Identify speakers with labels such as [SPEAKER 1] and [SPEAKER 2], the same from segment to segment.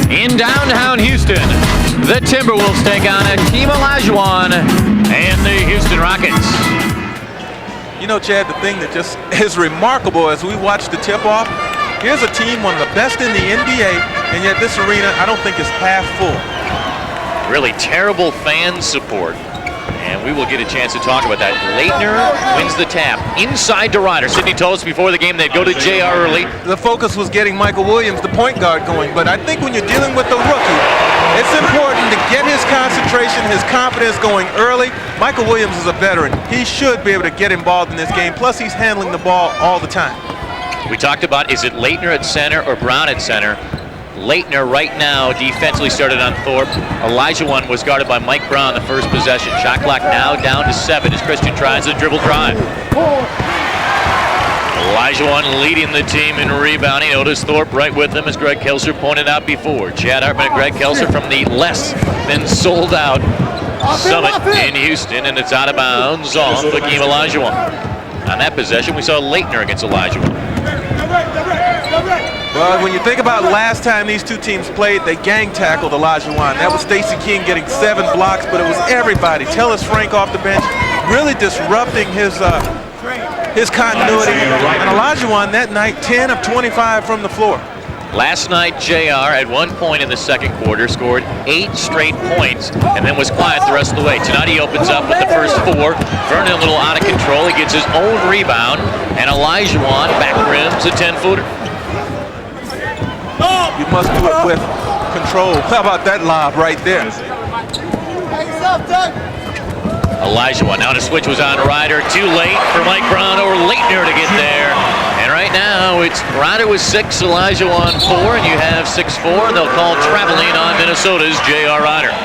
[SPEAKER 1] In downtown Houston, the Timberwolves take on Hakeem Olajuwon and the Houston Rockets.
[SPEAKER 2] You know, Chad, the thing that just is remarkable as we watch the tip-off, here's a team, one of the best in the NBA, and yet this arena, I don't think is half full.
[SPEAKER 1] Really terrible fan support. And we will get a chance to talk about that. Laettner wins the tap. Inside to Rider. Sidney told us before the game they'd go to JR early.
[SPEAKER 2] The focus was getting Michael Williams, the point guard, going. But I think when you're dealing with a rookie, it's important to get his concentration, his confidence going early. Michael Williams is a veteran. He should be able to get involved in this game. Plus, he's handling the ball all the time.
[SPEAKER 1] We talked about, is it Laettner at center or Brown at center? Laettner right now defensively started on Thorpe. Olajuwon was guarded by Mike Brown the first possession. Shot clock now down to 7 as Christian tries the dribble drive. Olajuwon leading the team in rebounding. Otis Thorpe right with them, as Greg Kelser pointed out before. Chad Hartman and Greg Kelser from the less than sold out Summit in Houston, and it's out of bounds off Hakeem Olajuwon. On that possession, we saw Laettner against Olajuwon.
[SPEAKER 2] Well, when you think about last time these two teams played, they gang tackled Olajuwon. That was Stacey King getting 7 blocks, but it was everybody. Tellis Frank off the bench, really disrupting his continuity. And Olajuwon that night, 10 of 25 from the floor.
[SPEAKER 1] Last night, JR at one point in the second quarter scored 8 straight points and then was quiet the rest of the way. Tonight he opens up with the first 4. Vernon a little out of control. He gets his own rebound, and Olajuwon back rims a 10-footer.
[SPEAKER 2] You must do it with control. How about that lob right there?
[SPEAKER 1] Olajuwon, now the switch was on Rider. Too late for Mike Brown or Laettner to get there. And right now it's Rider with 6, Olajuwon 4, and you have 6-4. They'll call traveling on Minnesota's J.R. Rider.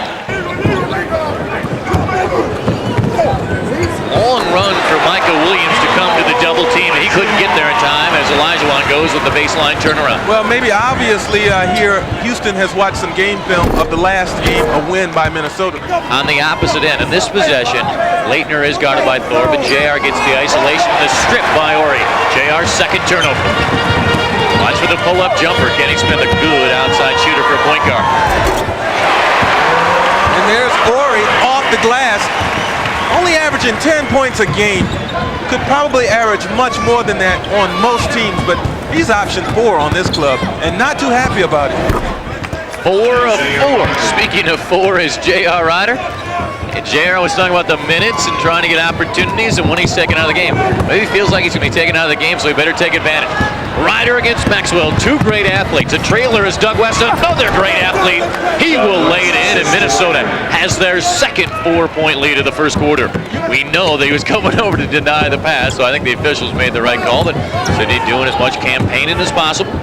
[SPEAKER 1] Long run for Michael Williams to come to the double team, and he couldn't get there in time as Olajuwon goes with the baseline turnaround.
[SPEAKER 2] Well, maybe obviously here Houston has watched some game film of the last game, a win by Minnesota.
[SPEAKER 1] On the opposite end, in this possession, Laettner is guarded by Thorpe, and JR gets the isolation, the strip by Ori. JR's second turnover. Watch for the pull-up jumper. Kenny Smith, a good outside shooter for a point guard.
[SPEAKER 2] And there's Ori off the glass. Only averaging 10 points a game. Could probably average much more than that on most teams, but he's option 4 on this club, and not too happy about it.
[SPEAKER 1] 4 of 4. Speaking of 4 is J.R. Rider. And J.R. was talking about the minutes and trying to get opportunities, and when he's taken out of the game. Maybe he feels like he's going to be taken out of the game, so he better take advantage. Rider against Maxwell, 2 great athletes. A trailer is Doug West, another great athlete. He will lay it in, and Minnesota has their second 4-point lead of the first quarter. We know that he was coming over to deny the pass, so I think the officials made the right call, but Sidney doing as much campaigning as possible.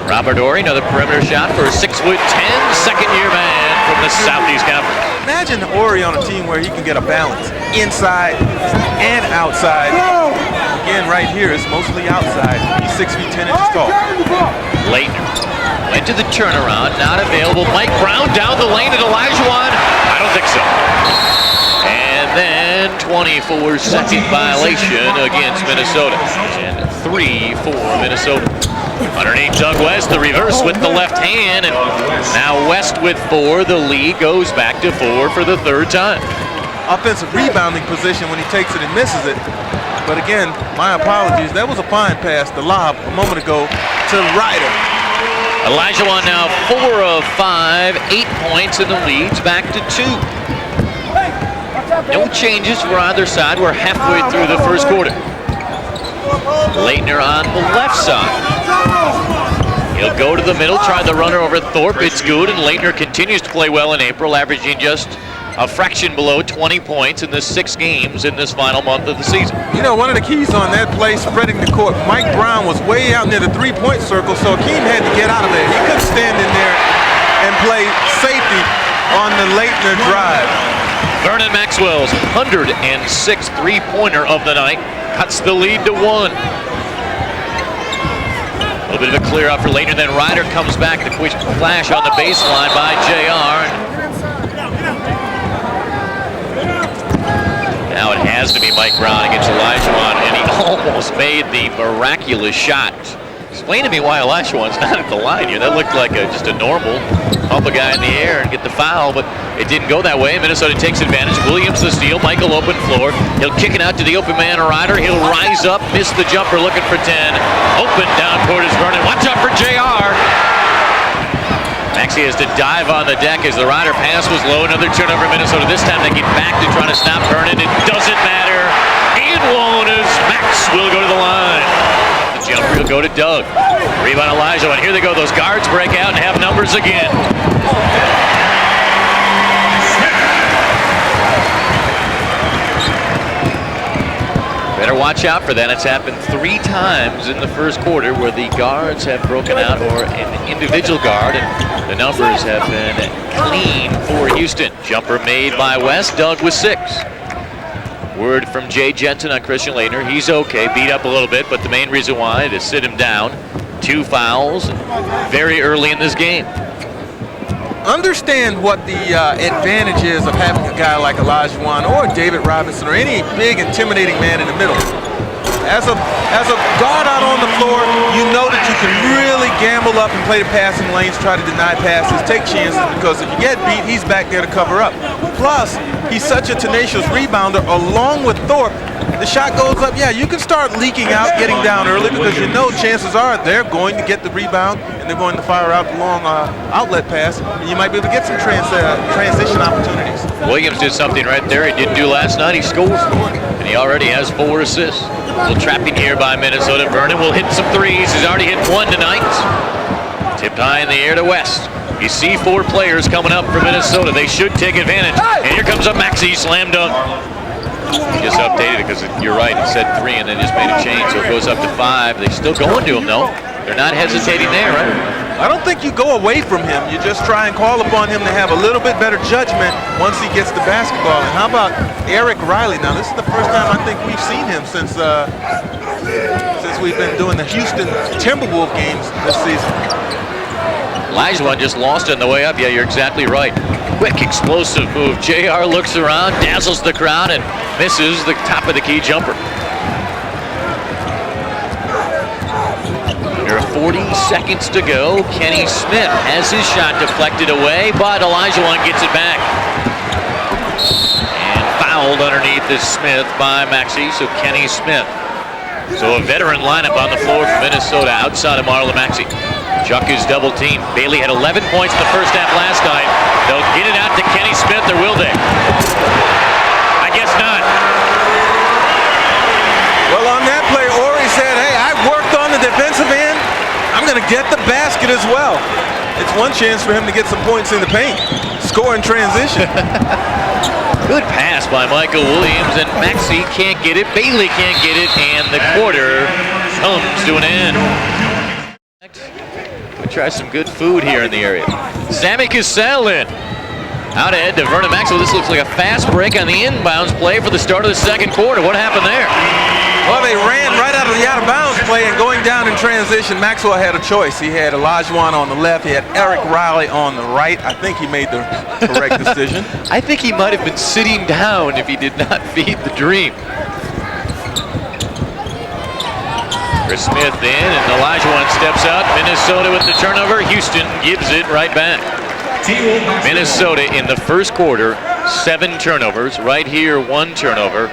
[SPEAKER 1] Robert Ori, another perimeter shot for a 6'10", second-year man from the Southeast Conference.
[SPEAKER 2] Imagine Ori on a team where he can get a balance inside and outside. Again, right here, it's mostly outside. He's 6 feet 10 inches tall.
[SPEAKER 1] Laettner went to the turnaround, not available. Mike Brown down the lane at Olajuwon. I don't think so. And then 24-second violation against Minnesota. And 3 for Minnesota. Underneath Doug West, the reverse with the left hand, and now West with 4. The lead goes back to 4 for the 3rd time.
[SPEAKER 2] Offensive rebounding position when he takes it and misses it. But again, my apologies. That was a fine pass, the lob a moment ago to Rider.
[SPEAKER 1] Olajuwon now 4 of 5, 8 points, and the lead's back to 2. No changes for either side. We're halfway through the first quarter. Laettner on the left side. He'll go to the middle, try the runner over Thorpe. It's good, and Laettner continues to play well in April, averaging just a fraction below 20 points in the 6 games in this final month of the season.
[SPEAKER 2] You know, one of the keys on that play, spreading the court, Mike Brown was way out near the 3-point circle, so Hakeem had to get out of there. He couldn't stand in there and play safety on the Laettner drive.
[SPEAKER 1] Vernon Maxwell's 106th three-pointer of the night cuts the lead to 1. A little bit of a clear out for Laettner, then Rider comes back. The quick flash on the baseline by JR. Now it has to be Mike Brown against Olajuwon, and he almost made the miraculous shot. Explain to me why Olajuwon's not at the line here. That looked like just a normal pump a guy in the air and get the foul, but it didn't go that way. Minnesota takes advantage. Williams the steal. Michael open floor. He'll kick it out to the open man Rider. He'll rise up, miss the jumper, looking for 10. Open down court is Vernon. Watch out for JR. Maxey has to dive on the deck as the Rider pass was low. Another turnover Minnesota. This time they get back to trying to stop Vernon. It doesn't matter. It won't as Max will go to the line. The jumper will go to Doug. Rebound Olajuwon. Here they go. Those guards break out and have numbers again. Better watch out for that. It's happened 3 times in the first quarter where the guards have broken out, or an individual guard, and the numbers have been clean for Houston. Jumper made by West. Doug with 6. Word from Jay Jensen on Christian Laettner. He's okay, beat up a little bit, but the main reason why is to sit him down. 2 fouls very early in this game.
[SPEAKER 2] Understand what the advantage is of having a guy like Olajuwon or David Robinson or any big intimidating man in the middle. As a guard out on the floor, you know that you can really gamble up and play the passing lanes, try to deny passes, take chances, because if you get beat, he's back there to cover up. Plus, he's such a tenacious rebounder along with Thorpe. The shot goes up, yeah, you can start leaking out, getting down early, because you know chances are they're going to get the rebound and they're going to fire out the long outlet pass, and you might be able to get some transition opportunities.
[SPEAKER 1] Williams did something right there he didn't do last night. He scored, and he already has 4 assists. A little trapping here by Minnesota. Vernon will hit some threes. He's already hit 1 tonight. Tipped high in the air to West. You see 4 players coming up for Minnesota. They should take advantage. And here comes up Maxey, slam dunk. He just updated it because you're right. It said 3 and then just made a change, so it goes up to 5. They're still going to him though. They're not hesitating there, right?
[SPEAKER 2] I don't think you go away from him. You just try and call upon him to have a little bit better judgment once he gets the basketball. And how about Eric Riley? Now, this is the first time I think we've seen him since we've been doing the Houston Timberwolves games this season.
[SPEAKER 1] Olajuwon just lost it on the way up. Yeah, you're exactly right. Quick, explosive move. JR looks around, dazzles the crowd, and misses the top of the key jumper. There are 40 seconds to go. Kenny Smith has his shot deflected away, but Olajuwon gets it back. And fouled underneath is Smith by Maxey, so Kenny Smith. So a veteran lineup on the floor for Minnesota outside of Marlon Maxey. Chuck is double teamed. Bailey had 11 points in the first half last night. They'll get it out to Kenny Smith, or will they? I guess not.
[SPEAKER 2] Well, on that play, Ori said, hey, I worked on the defensive end. I'm going to get the basket as well. It's one chance for him to get some points in the paint. Score in transition.
[SPEAKER 1] Good pass by Michael Williams, and Maxey can't get it. Bailey can't get it, and the quarter comes to an end. We'll try some good food here in the area. Sammy Cassell in. Out ahead to Vernon Maxwell. This looks like a fast break on the inbounds play for the start of the second quarter. What happened there?
[SPEAKER 2] Well, they ran right out of the out-of-bounds play, and going down in transition, Maxwell had a choice. He had Olajuwon on the left. He had Eric Riley on the right. I think he made the correct decision.
[SPEAKER 1] I think he might have been sitting down if he did not feed the dream. Chris Smith in, and Olajuwon steps out. Minnesota with the turnover. Houston gives it right back. Minnesota in the first quarter, 7 turnovers. Right here, 1 turnover.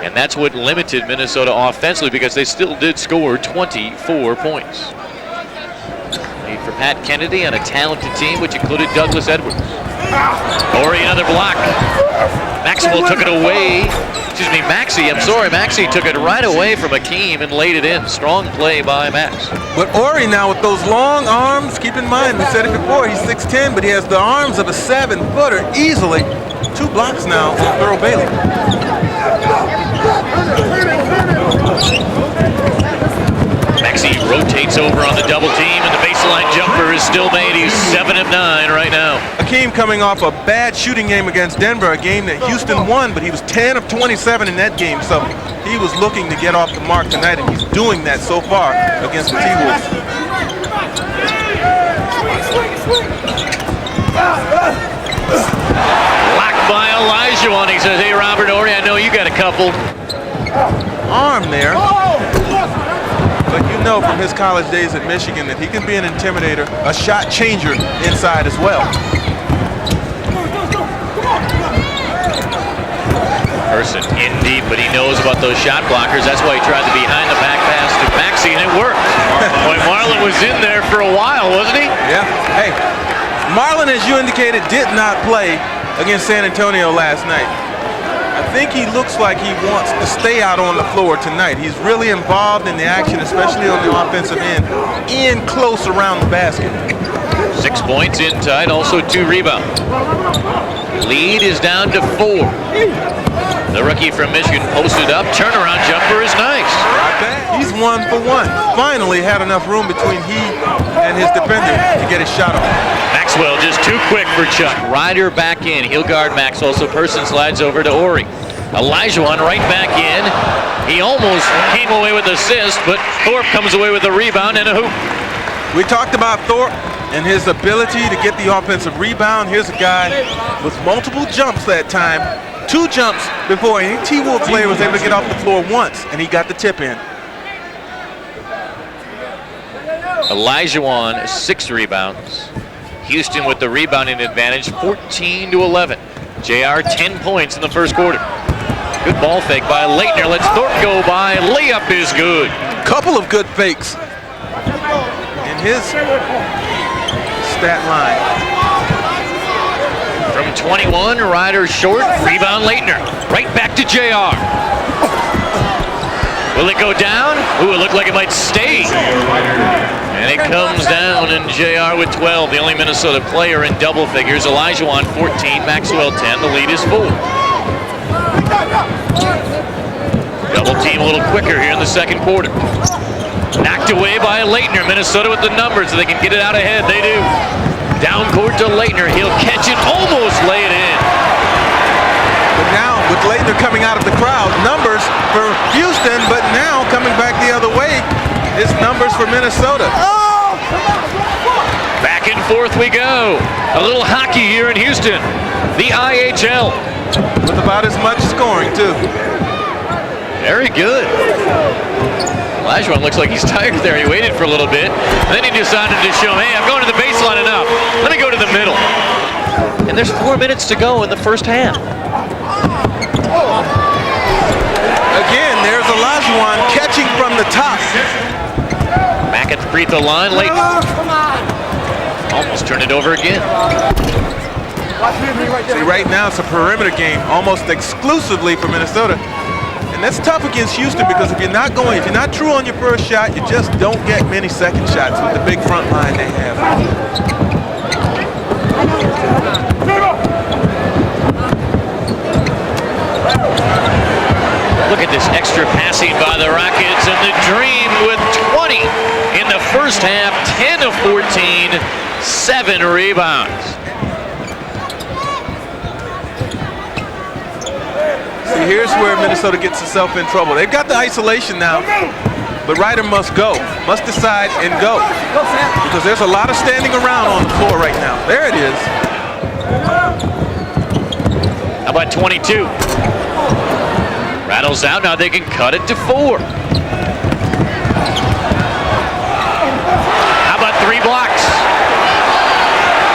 [SPEAKER 1] And that's what limited Minnesota offensively, because they still did score 24 points. Lead for Pat Kennedy on a talented team, which included Douglas Edwards. Ori, another block. Maxwell took it away. Excuse me, Maxey, I'm sorry. Maxey took it right away from Hakeem and laid it in. Strong play by Max.
[SPEAKER 2] But Ori now with those long arms, keep in mind, we said it before, he's 6'10", but he has the arms of a 7-footer easily. 2 blocks now for Earl Bailey.
[SPEAKER 1] Maxey rotates over on the double team, and the baseline jumper is still made. He's 7 of 9 right now.
[SPEAKER 2] Hakeem coming off a bad shooting game against Denver, a game that Houston won, but he was 10 of 27 in that game, so he was looking to get off the mark tonight, and he's doing that so far against the T-Wolves.
[SPEAKER 1] Blocked by Olajuwon. He says, hey, Robert Ori, I know you got a couple.
[SPEAKER 2] Arm there. But you know from his college days at Michigan that he can be an intimidator, a shot changer inside as well.
[SPEAKER 1] Person in deep, but he knows about those shot blockers. That's why he tried the behind the back pass to Maxey, and it worked. Boy, Marlon was in there for a while, wasn't he?
[SPEAKER 2] Yeah. Hey, Marlon, as you indicated, did not play against San Antonio last night. I think he looks like he wants to stay out on the floor tonight. He's really involved in the action, especially on the offensive end, in close around the basket.
[SPEAKER 1] 6 points in tight, also 2 rebounds. Lead is down to 4. The rookie from Michigan posted up. Turnaround jumper is nice.
[SPEAKER 2] He's 1 for 1. Finally had enough room between he and his defender to get his shot off.
[SPEAKER 1] Maxwell just too quick for Chuck. Rider back in. He'll guard Maxwell, so Person slides over to Ori. Olajuwon right back in. He almost came away with the assist, but Thorpe comes away with a rebound and a hoop.
[SPEAKER 2] We talked about Thorpe and his ability to get the offensive rebound. Here's a guy with multiple jumps that time. 2 jumps before any T-Wolf player was able to get off the floor once, and he got the tip in.
[SPEAKER 1] Olajuwon, 6 rebounds. Houston with the rebounding advantage, 14-11. JR 10 points in the first quarter. Good ball fake by Laettner. Lets Thorpe go by. Layup is good.
[SPEAKER 2] Couple of good fakes in his stat line.
[SPEAKER 1] From 21, Rider short, rebound Laettner. Right back to JR. Will it go down? Ooh, it looked like it might stay. And it comes down, and JR with 12, the only Minnesota player in double figures. Olajuwon 14, Maxwell 10, the lead is 4. Double team a little quicker here in the second quarter. Knocked away by Laettner. Minnesota with the numbers, so they can get it out ahead. They do. Down court to Laettner. He'll catch it, almost lay it in.
[SPEAKER 2] But now, with Laettner coming out of the crowd, numbers for Houston, but now coming back the other way, it's numbers for Minnesota.
[SPEAKER 1] Back and forth we go. A little hockey here in Houston. The IHL.
[SPEAKER 2] With about as much scoring, too.
[SPEAKER 1] Very good. Olajuwon looks like he's tired there. He waited for a little bit. Then he decided to show, hey, I'm going to the baseline enough. Let me go to the middle. And there's 4 minutes to go in the first half.
[SPEAKER 2] Again, there's Olajuwon catching from the top.
[SPEAKER 1] Back at the free throw line, Laettner. Almost turned it over again.
[SPEAKER 2] See, right now it's a perimeter game, almost exclusively for Minnesota. And that's tough against Houston because if you're not true on your first shot, you just don't get many second shots with the big front line they have.
[SPEAKER 1] Look at this extra passing by the Rockets, and the Dream with 20 in the first half, 10 of 14, 7 rebounds.
[SPEAKER 2] See, here's where Minnesota gets itself in trouble. They've got the isolation now, but Rider must go, must decide and go. Because there's a lot of standing around on the floor right now. There it is.
[SPEAKER 1] How about 22? Rattles out, now they can cut it to 4. How about 3 blocks?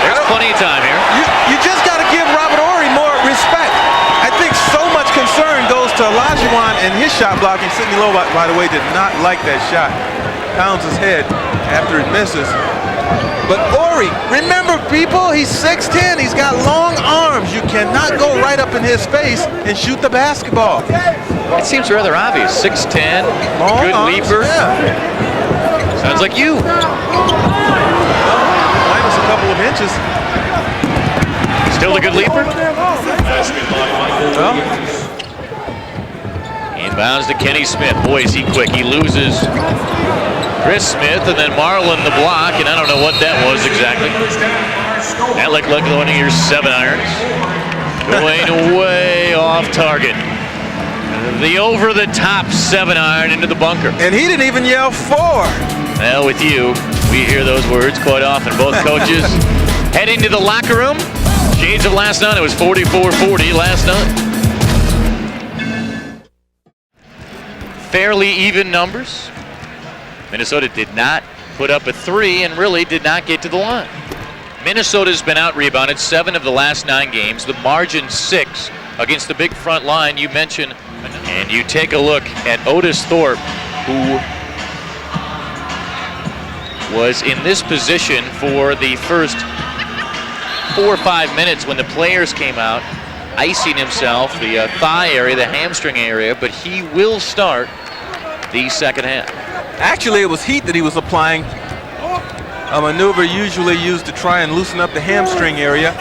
[SPEAKER 1] There's plenty of time here.
[SPEAKER 2] You just got to give Robert Horry more respect. I think so much concern goes to Olajuwon and his shot blocking. Sidney Lowe, by the way, did not like that shot. Pounds his head after it misses. But Horry, remember people, he's 6'10", he's got long arms. You cannot go right up in his face and shoot the basketball.
[SPEAKER 1] It seems rather obvious. 6'10",
[SPEAKER 2] Long
[SPEAKER 1] good
[SPEAKER 2] arms,
[SPEAKER 1] leaper.
[SPEAKER 2] Yeah.
[SPEAKER 1] Sounds like you.
[SPEAKER 2] Minus a couple of inches.
[SPEAKER 1] Still a good leaper?
[SPEAKER 2] Well,
[SPEAKER 1] inbounds to Kenny Smith. Boy, is he quick. He loses Chris Smith, and then Marlon the block, and I don't know what that was exactly. That looked like one of your 7-irons. Going way off target. The over-the-top 7-iron into the bunker.
[SPEAKER 2] and he didn't even yell 4.
[SPEAKER 1] Well, with you, we hear those words quite often. Both coaches heading to the locker room. Shades of last night. It was 44-40 last night. Fairly even numbers. Minnesota did not put up a 3 and really did not get to the line. Minnesota's been out-rebounded 7 of the last 9 games. The margin 6 against the big front line you mentioned. And you take a look at Otis Thorpe, who was in this position for the first 4 or 5 minutes when the players came out, icing himself, the thigh area, the hamstring area, but he will start the second half.
[SPEAKER 2] Actually, it was heat that he was applying, a maneuver usually used to try and loosen up the hamstring area.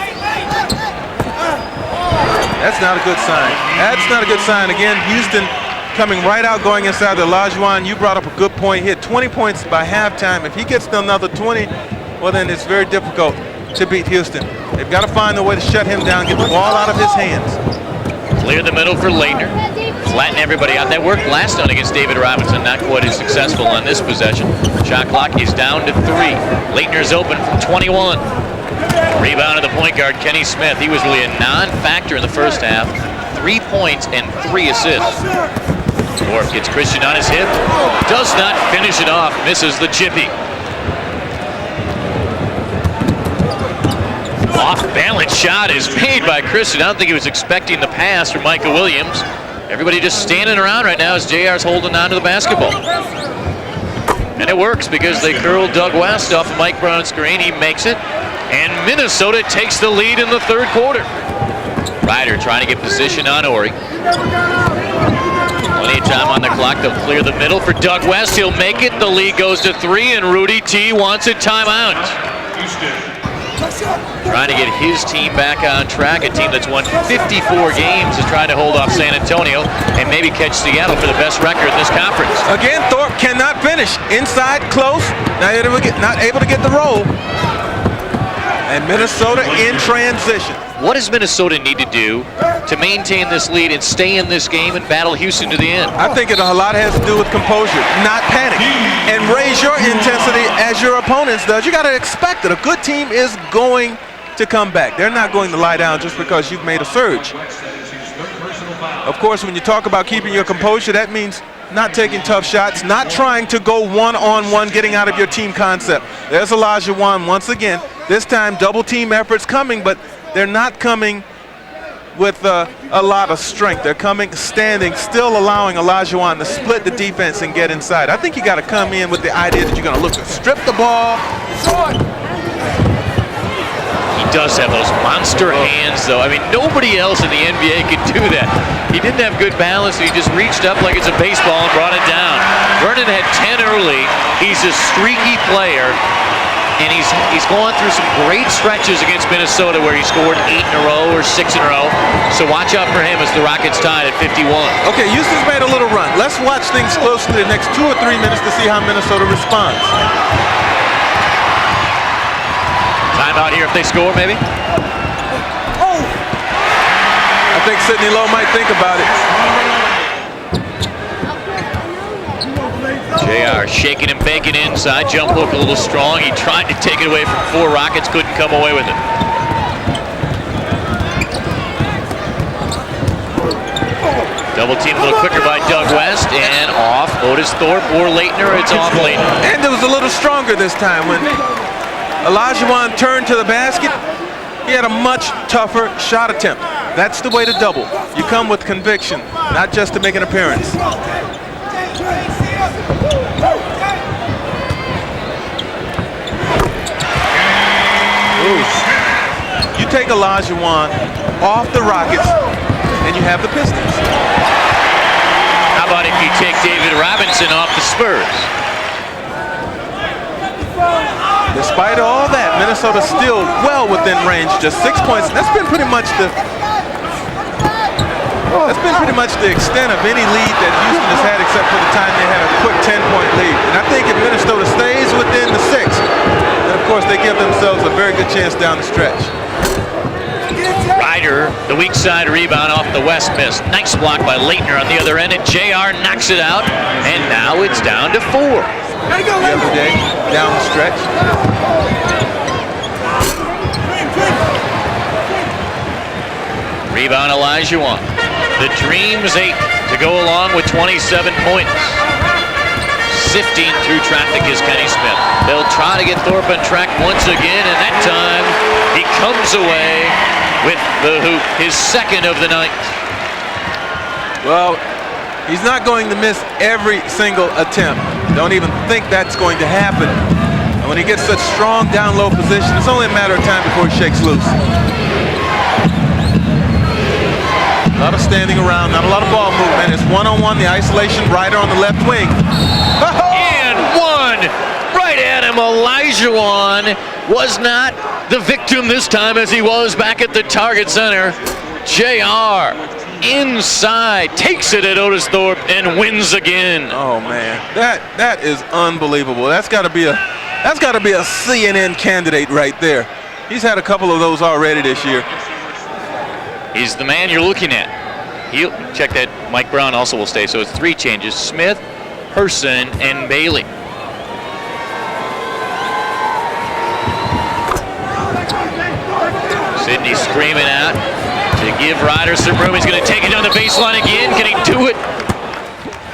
[SPEAKER 2] That's not a good sign. That's not a good sign. Again, Houston coming right out, going inside the Olajuwon. You brought up a good point. He had 20 points by halftime. If he gets to another 20, well, then it's very difficult to beat Houston. They've got to find a way to shut him down, get the ball out of his hands.
[SPEAKER 1] Clear the middle for Laettner. Flatten everybody out. That worked last night against David Robinson. Not quite as successful on this possession. Shot clock is down to 3. Laettner's open from 21. Rebound of the point guard, Kenny Smith. He was really a non-factor in the first half. 3 points and 3 assists. Thorpe gets Christian on his hip. Does not finish it off. Misses the chippy. Off-balance shot is made by Christian. I don't think he was expecting the pass from Michael Williams. Everybody just standing around right now as JR's holding on to the basketball. And it works because they curled Doug West off of Mike Brown's screen. He makes it. And Minnesota takes the lead in the third quarter. Rider trying to get position on Ori. Plenty of time on the clock. They'll clear the middle for Doug West. He'll make it. The lead goes to 3, and Rudy T wants a timeout. Trying to get his team back on track. A team that's won 54 games is trying to hold off San Antonio and maybe catch Seattle for the best record in this conference.
[SPEAKER 2] Again, Thorpe cannot finish. Inside, close. Not able to get the roll. And Minnesota in transition.
[SPEAKER 1] What does Minnesota need to do to maintain this lead and stay in this game and battle Houston to the end?
[SPEAKER 2] I think a lot has to do with composure, not panic, and raise your intensity as your opponents does. You got to expect that a good team is going to come back. They're not going to lie down just because you've made a surge. Of course, when you talk about keeping your composure, that means not taking tough shots, not trying to go one-on-one, getting out of your team concept. There's Olajuwon once again. This time double team efforts coming, but they're not coming with a lot of strength. They're coming standing, still allowing Olajuwon to split the defense and get inside. I think you got to come in with the idea that you're going to look to strip the ball.
[SPEAKER 1] He does have those monster hands, though. I mean, nobody else in the NBA could do that. He didn't have good balance. He just reached up like it's a baseball and brought it down. Vernon had 10 early. He's a streaky player. And he's going through some great stretches against Minnesota where he scored 8 in a row or 6 in a row. So watch out for him as the Rockets tied at 51.
[SPEAKER 2] Okay, Houston's made a little run. Let's watch things closely the next 2 or 3 minutes to see how Minnesota responds.
[SPEAKER 1] Timeout here if they score, maybe?
[SPEAKER 2] I think Sidney Lowe might think about it.
[SPEAKER 1] JR shaking and baking inside. Jump hook a little strong. He tried to take it away from 4 Rockets. Couldn't come away with it. Double team a little quicker by Doug West. And off Otis Thorpe or Laettner. It's off Laettner.
[SPEAKER 2] And it was a little stronger this time. When Olajuwon turned to the basket, he had a much tougher shot attempt. That's the way to double. You come with conviction, not just to make an appearance. You take Olajuwon off the Rockets, and you have the Pistons.
[SPEAKER 1] How about if you take David Robinson off the Spurs?
[SPEAKER 2] Despite all that, Minnesota's still well within range, just 6 points. That's been pretty much the extent of any lead that Houston has had, except for the time they had a quick 10-point lead. And I think if Minnesota stays within the 6, then of course they give themselves a very good chance down the stretch.
[SPEAKER 1] Rider, the weak side rebound off the West miss. Nice block by Laettner on the other end, and JR knocks it out, and now it's down to 4.
[SPEAKER 2] The other day, down the stretch.
[SPEAKER 1] Rebound Olajuwon. The Dreams 8 to go along with 27 points. sifting through traffic is Kenny Smith. They'll try to get Thorpe on track once again, and that time he comes away with the hoop, his second of the night.
[SPEAKER 2] Well, he's not going to miss every single attempt. Don't even think that's going to happen. And when he gets such strong down low position, it's only a matter of time before he shakes loose. A lot of standing around, not a lot of ball movement. It's one-on-one, the isolation, Rider on the left wing.
[SPEAKER 1] And one right at him. Olajuwon was not the victim this time as he was back at the target center. JR inside, takes it at Otis Thorpe and wins again.
[SPEAKER 2] Oh man, that is unbelievable. That's got to be a CNN candidate right there. He's had a couple of those already this year.
[SPEAKER 1] He's the man you're looking at. He'll check that. Mike Brown also will stay, so it's 3 changes: Smith, Person, and Bailey. Sidney screaming out to give Ryder some room. He's going to take it down the baseline again. Can he do it?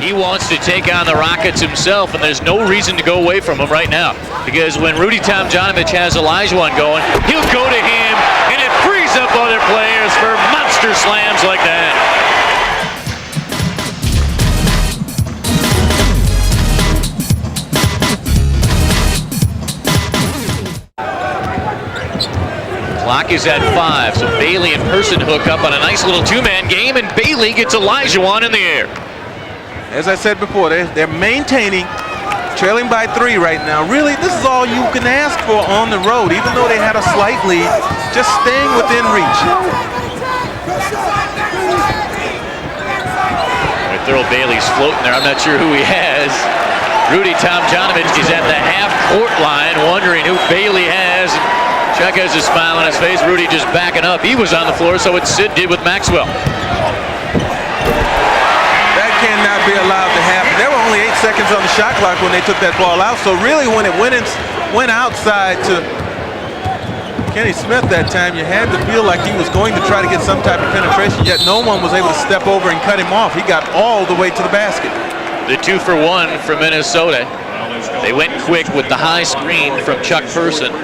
[SPEAKER 1] He wants to take on the Rockets himself, and there's no reason to go away from him right now, because when Rudy Tomjanovich has Olajuwon going, he'll go to him, and it frees up other players for monster slams like that. Clock is at 5, so Bailey and Person hook up on a nice little 2-man game, and Bailey gets Olajuwon in the air.
[SPEAKER 2] As I said before, they're maintaining, trailing by 3 right now. Really, this is all you can ask for on the road, even though they had a slight lead, just staying within reach.
[SPEAKER 1] Thurl Bailey's floating there. I'm not sure who he has. Rudy Tomjanovich is at the half-court line wondering who Bailey has. Chuck has a smile on his face. Rudy just backing up. He was on the floor, so what Sid did with Maxwell.
[SPEAKER 2] That cannot be allowed to happen. There were only 8 seconds on the shot clock when they took that ball out, so really when it went outside to Kenny Smith that time, you had to feel like he was going to try to get some type of penetration, yet no one was able to step over and cut him off. He got all the way to the basket. The 2-for-1 from Minnesota. They went quick with the high screen from Chuck Person.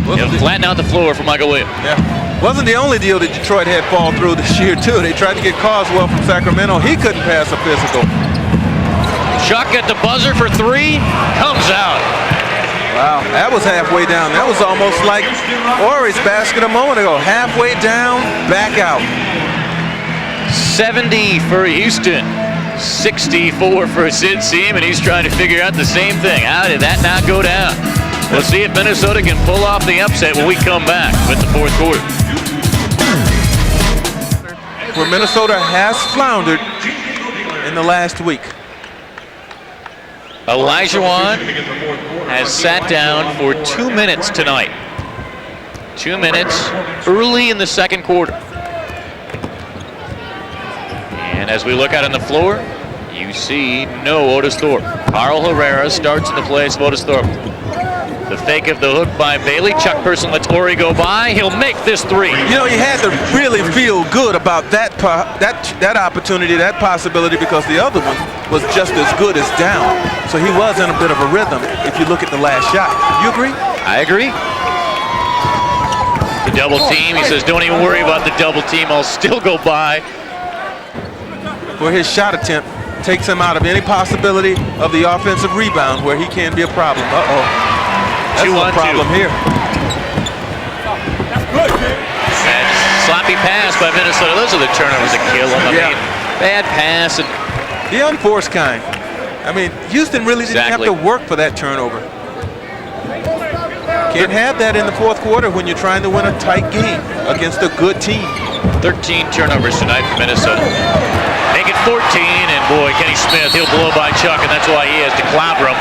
[SPEAKER 2] He'll flatten out the floor for Michael Williams. Yeah. Wasn't the only deal that Detroit had fall through this year, too. They tried to get Carswell from Sacramento. He couldn't pass a physical. Chuck at the buzzer for 3, comes out. Wow, that was halfway down. That was almost like Ori's basket a moment ago. Halfway down, back out. 70 for Houston, 64 for Sid Siem, and he's trying to figure out the same thing. How did that not go down? We'll see if Minnesota can pull off the upset when we come back with the 4th quarter. Where Minnesota has floundered in the last week. Olajuwon has sat down for 2 minutes tonight. 2 minutes early in the 2nd quarter. And as we look out on the floor, you see no Otis Thorpe. Carl Herrera starts in the place of Otis Thorpe. The fake of the hook by Bailey. Chuck Person lets Ori go by. He'll make this 3. You know, you had to really feel good about that opportunity, that possibility, because the other one was just as good as down. So he was in a bit of a rhythm if you look at the last shot. You agree? I agree. The double team. He says, don't even worry about the double team. I'll still go by. For his shot attempt takes him out of any possibility of the offensive rebound where he can be a problem. Uh-oh. That's a problem here. And sloppy pass by Minnesota. Those are the turnovers that kill them. I mean, bad pass. And the unforced kind. I mean, Houston really didn't have to work for that turnover. Can't have that in the 4th quarter when you're trying to win a tight game against a good team. 13 turnovers tonight for Minnesota. Make it 14, and boy, Kenny Smith, he'll blow by Chuck, and that's why he has to clobber him.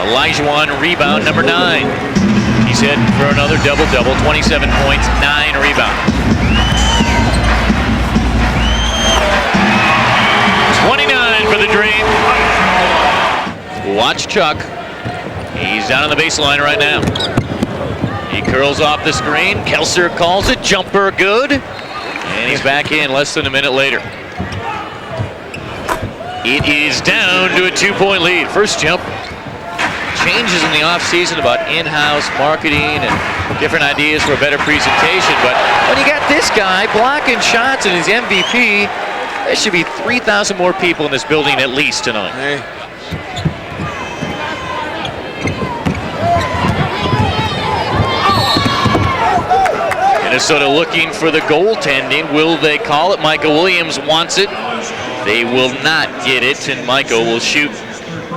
[SPEAKER 2] Olajuwon rebound number 9. He's heading for another double-double, 27 points, 9 rebounds. 29 for the Dream. Watch Chuck. He's down on the baseline right now. He curls off the screen. Kelser calls it. Jumper good. And he's back in less than a minute later.
[SPEAKER 1] It is down to a 2-point lead. First jump. Changes in the offseason about in-house marketing and different ideas for a better presentation. But when you got this guy blocking shots and his MVP, there should be 3,000 more people in this building at least tonight.
[SPEAKER 2] Hey.
[SPEAKER 1] Minnesota looking for the goaltending. Will they call it? Michael Williams wants it. They will not get it, and Michael will shoot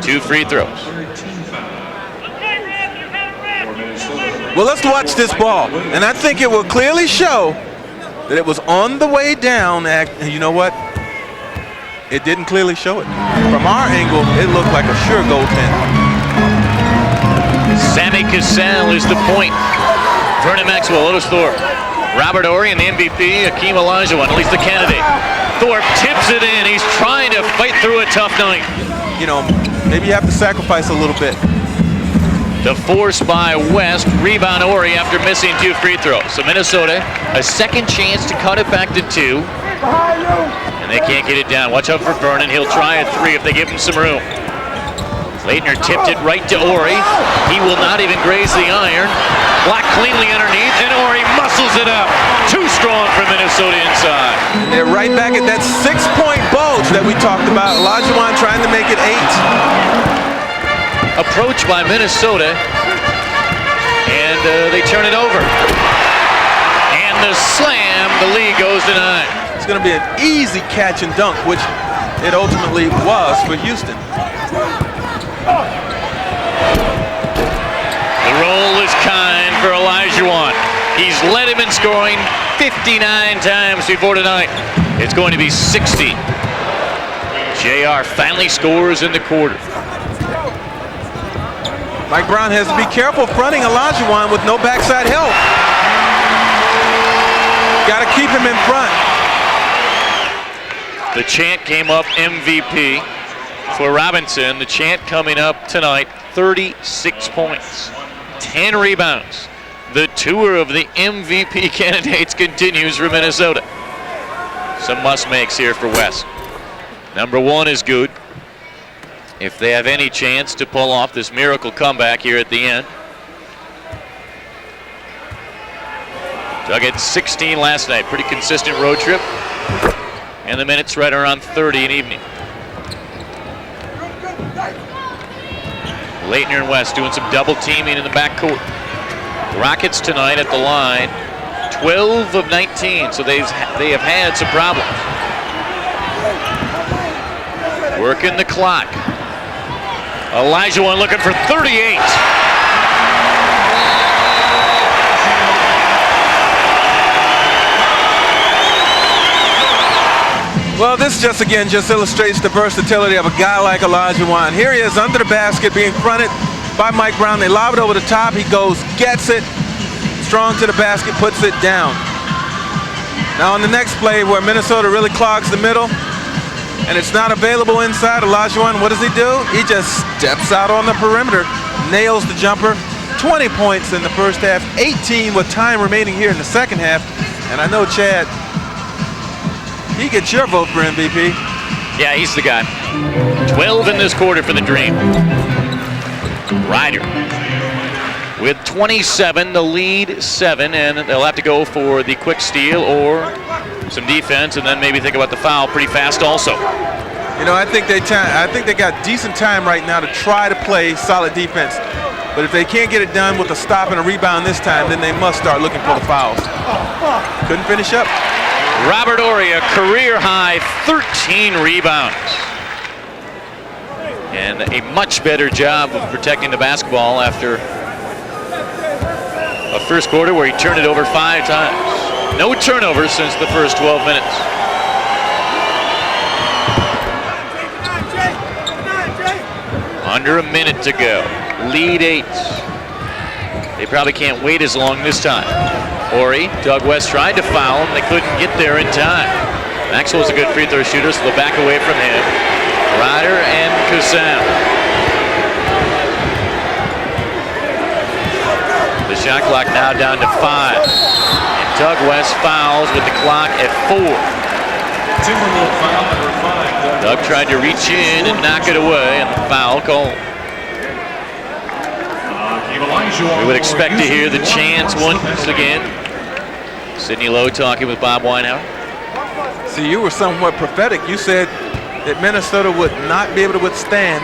[SPEAKER 1] 2 free throws.
[SPEAKER 2] Well, let's watch this ball, and I think it will clearly show that it was on the way down. And you know what? It didn't clearly show it. From our angle, it looked like a sure goaltender.
[SPEAKER 1] Sammy Cassell is the point. Vernon Maxwell, Otis Thorpe, Robert Horry, and the MVP, Hakeem Olajuwon, at least the candidate. Thorpe tips it in. He's trying to fight through a tough night.
[SPEAKER 2] You know, maybe you have to sacrifice a little bit.
[SPEAKER 1] The force by West, rebound Horry after missing 2 free throws. So Minnesota, a second chance to cut it back to 2. And they can't get it down. Watch out for Vernon. He'll try a 3 if they give him some room. Laettner tipped it right to Horry. He will not even graze the iron. Blocked cleanly underneath, and Horry muscles it up. Too strong for Minnesota inside.
[SPEAKER 2] They're right back at that 6-point bulge that we talked about. Olajuwon trying to make it 8.
[SPEAKER 1] Approach by Minnesota, and they turn it over. And the slam, the lead goes to 9.
[SPEAKER 2] It's going to be an easy catch and dunk, which it ultimately was for Houston.
[SPEAKER 1] The roll is kind for Olajuwon. He's led him in scoring 59 times before tonight. It's going to be 60. JR finally scores in the quarter.
[SPEAKER 2] Mike Brown has to be careful fronting Olajuwon with no backside help. Got to keep him in front.
[SPEAKER 1] The chant came up MVP for Robinson. The chant coming up tonight, 36 points, 10 rebounds. The tour of the MVP candidates continues for Minnesota. Some must-makes here for West. Number 1 is good. If they have any chance to pull off this miracle comeback here at the end. Dug at 16 last night. Pretty consistent road trip. And the minutes right around 30 in evening. Laettner and West doing some double teaming in the backcourt. The Rockets tonight at the line, 12 of 19, so they have had some problems. Working the clock. Olajuwon looking for 38.
[SPEAKER 2] Well, this just illustrates the versatility of a guy like Olajuwon. Here he is under the basket being fronted by Mike Brown. They lob it over the top. He goes, gets it. Strong to the basket, puts it down. Now on the next play where Minnesota really clogs the middle and it's not available inside, Olajuwon, what does he do? He just steps out on the perimeter, nails the jumper. 20 points in the first half, 18 with time remaining here in the second half. And I know, Chad, he gets your vote for MVP.
[SPEAKER 1] Yeah, he's the guy. 12 in this quarter for the Dream. Rider with 27, the lead 7, and they'll have to go for the quick steal or some defense, and then maybe think about the foul pretty fast also.
[SPEAKER 2] You know, I think they got decent time right now to try to play solid defense. But if they can't get it done with a stop and a rebound this time, then they must start looking for the fouls. Couldn't finish up.
[SPEAKER 1] Robert Horry, a career-high 13 rebounds. And a much better job of protecting the basketball after a first quarter where he turned it over 5 times. No turnovers since the first 12 minutes. Under a minute to go. Lead 8. They probably can't wait as long this time. Horry, Doug West tried to foul him. They couldn't get there in time. Maxwell's a good free throw shooter, so they'll back away from him. Rider and Cassell. The shot clock now down to 5. And Doug West fouls with the clock at 4.
[SPEAKER 3] Timberwolves foul number 5.
[SPEAKER 1] Doug tried to reach in and knock it away, and the foul call.
[SPEAKER 3] Hakeem Olajuwon
[SPEAKER 1] We would expect to
[SPEAKER 3] for
[SPEAKER 1] hear the
[SPEAKER 3] Houston
[SPEAKER 1] chants once again. Sidney Lowe talking with Bob Weinhauer.
[SPEAKER 2] See, you were somewhat prophetic. You said that Minnesota would not be able to withstand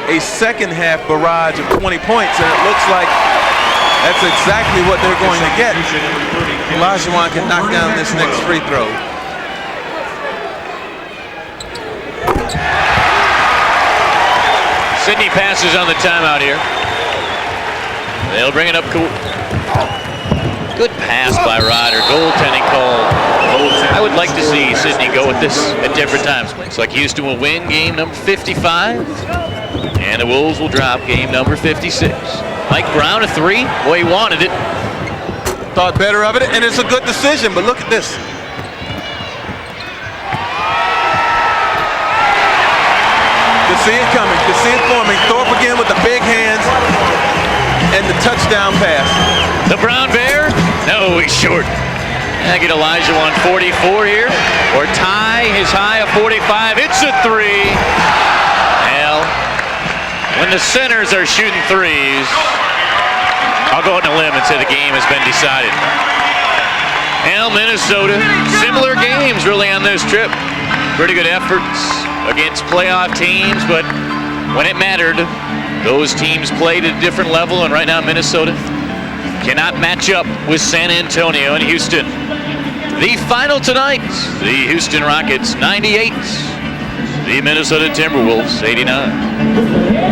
[SPEAKER 2] a second half barrage of 20 points, and it looks like that's exactly what they're going to get. Olajuwon can knock down this next free throw.
[SPEAKER 1] Sidney passes on the timeout here. They'll bring it up cool. Good pass by Rider. Goaltending call. I would like to see Sidney go with this at different times. Looks like Houston will win game number 55, and the Wolves will drop game number 56. Mike Brown, a three. Boy, he wanted it.
[SPEAKER 2] Thought better of it, and it's a good decision, but look at this. You see it coming, you see it forming. Thorpe again with the big hands and the touchdown pass.
[SPEAKER 1] The Brown Bear? No, he's short. I get Olajuwon 44 here, or tie his high of 45. It's a three. Well, when the centers are shooting threes, I'll go out on a limb and say the game has been decided. Well, Minnesota, similar games really on this trip. Pretty good efforts against playoff teams, but when it mattered, those teams played at a different level, and right now Minnesota cannot match up with San Antonio and Houston. The final tonight, the Houston Rockets 98, the Minnesota Timberwolves 89.